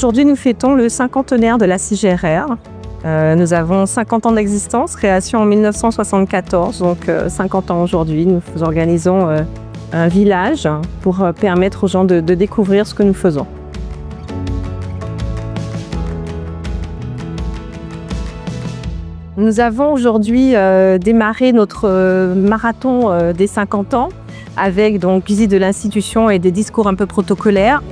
Aujourd'hui, nous fêtons le cinquantenaire de la CGRR. Nous avons 50 ans d'existence, création en 1974, donc 50 ans aujourd'hui. Nous organisons un village pour permettre aux gens de découvrir ce que nous faisons. Nous avons aujourd'hui démarré notre marathon des 50 ans avec donc visite de l'institution et des discours un peu protocolaires.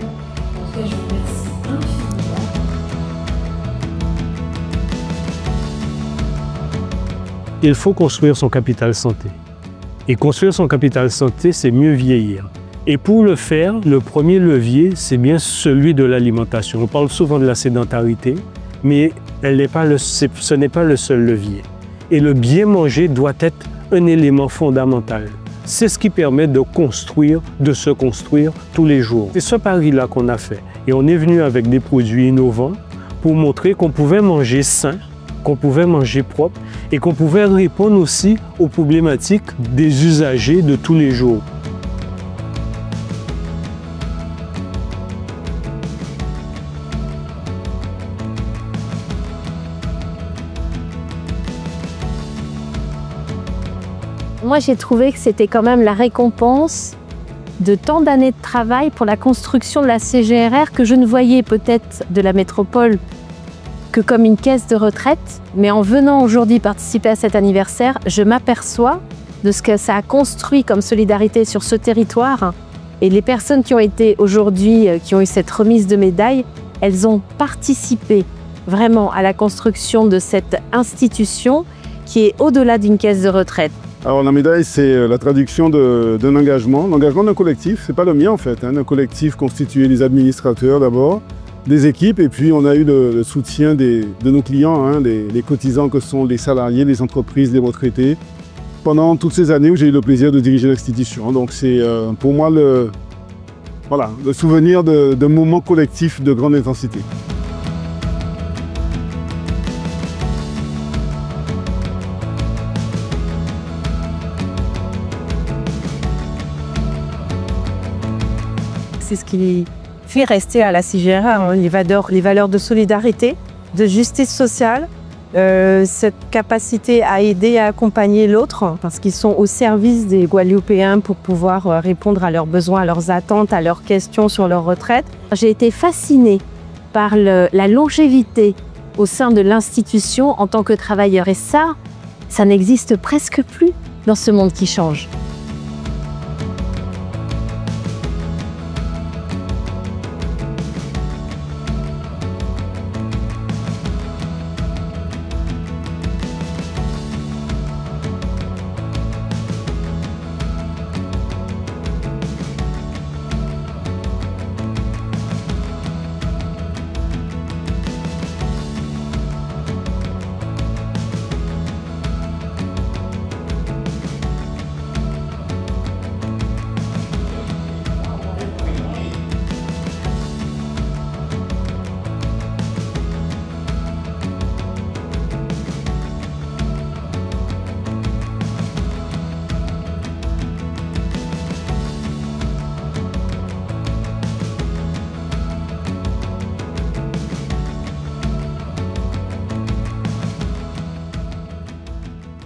Il faut construire son capital santé. Et construire son capital santé, c'est mieux vieillir. Et pour le faire, le premier levier, c'est bien celui de l'alimentation. On parle souvent de la sédentarité, mais ce n'est pas le seul levier. Et le bien manger doit être un élément fondamental. C'est ce qui permet de se construire tous les jours. C'est ce pari-là qu'on a fait. Et on est venu avec des produits innovants pour montrer qu'on pouvait manger sain, qu'on pouvait manger propre et qu'on pouvait répondre aussi aux problématiques des usagers de tous les jours. Moi, j'ai trouvé que c'était quand même la récompense de tant d'années de travail pour la construction de la CGRR que je ne voyais peut-être de la métropole que comme une caisse de retraite. Mais en venant aujourd'hui participer à cet anniversaire, je m'aperçois de ce que ça a construit comme solidarité sur ce territoire. Et les personnes qui ont été aujourd'hui, qui ont eu cette remise de médaille, elles ont participé vraiment à la construction de cette institution qui est au-delà d'une caisse de retraite. Alors la médaille, c'est la traduction d'un engagement, l'engagement d'un collectif, c'est pas le mien en fait, un collectif constitué des administrateurs d'abord, des équipes, et puis on a eu le soutien de nos clients, les cotisants que sont les salariés, les entreprises, les retraités, pendant toutes ces années où j'ai eu le plaisir de diriger l'institution. Donc c'est pour moi le souvenir de moments collectifs de grande intensité. C'est ce qui fait rester à la CGRR, les valeurs de solidarité, de justice sociale, cette capacité à aider et à accompagner l'autre, parce qu'ils sont au service des Guadeloupéens pour pouvoir répondre à leurs besoins, à leurs attentes, à leurs questions sur leur retraite. J'ai été fascinée par la longévité au sein de l'institution en tant que travailleur, et ça n'existe presque plus dans ce monde qui change.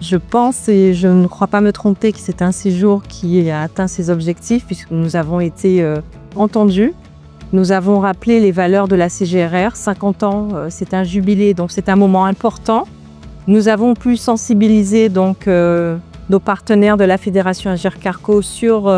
Je pense, et je ne crois pas me tromper, que c'est un séjour qui a atteint ses objectifs puisque nous avons été entendus. Nous avons rappelé les valeurs de la CGRR. 50 ans, c'est un jubilé, donc c'est un moment important. Nous avons pu sensibiliser donc nos partenaires de la Fédération Agirc-Arrco sur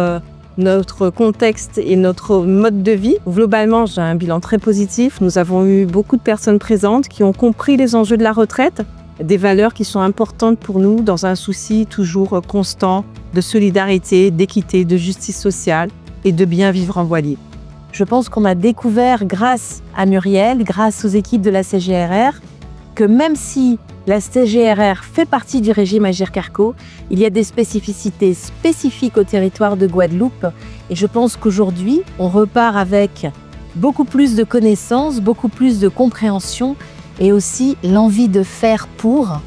notre contexte et notre mode de vie. Globalement, j'ai un bilan très positif. Nous avons eu beaucoup de personnes présentes qui ont compris les enjeux de la retraite, des valeurs qui sont importantes pour nous dans un souci toujours constant de solidarité, d'équité, de justice sociale et de bien vivre en voilier. Je pense qu'on a découvert grâce à Muriel, grâce aux équipes de la CGRR, que même si la CGRR fait partie du régime Agirc-Arrco, il y a des spécificités spécifiques au territoire de Guadeloupe. Et je pense qu'aujourd'hui, on repart avec beaucoup plus de connaissances, beaucoup plus de compréhension et aussi l'envie de faire pour.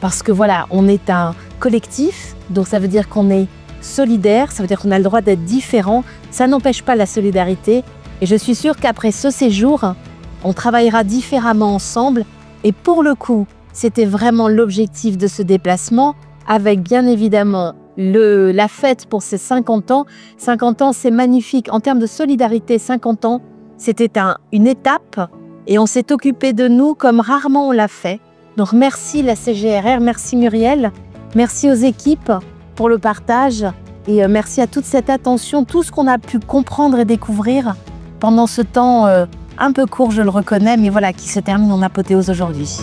Parce que voilà, on est un collectif, donc ça veut dire qu'on est solidaire, ça veut dire qu'on a le droit d'être différent. Ça n'empêche pas la solidarité. Et je suis sûre qu'après ce séjour, On travaillera différemment ensemble. Et pour le coup, c'était vraiment l'objectif de ce déplacement, avec bien évidemment la fête pour ces 50 ans. 50 ans, c'est magnifique. En termes de solidarité, 50 ans, c'était une étape et on s'est occupé de nous comme rarement on l'a fait. Donc merci la CGRR, merci Muriel, merci aux équipes pour le partage et merci à toute cette attention, tout ce qu'on a pu comprendre et découvrir pendant ce temps un peu court, je le reconnais, mais voilà, qui se termine en apothéose aujourd'hui.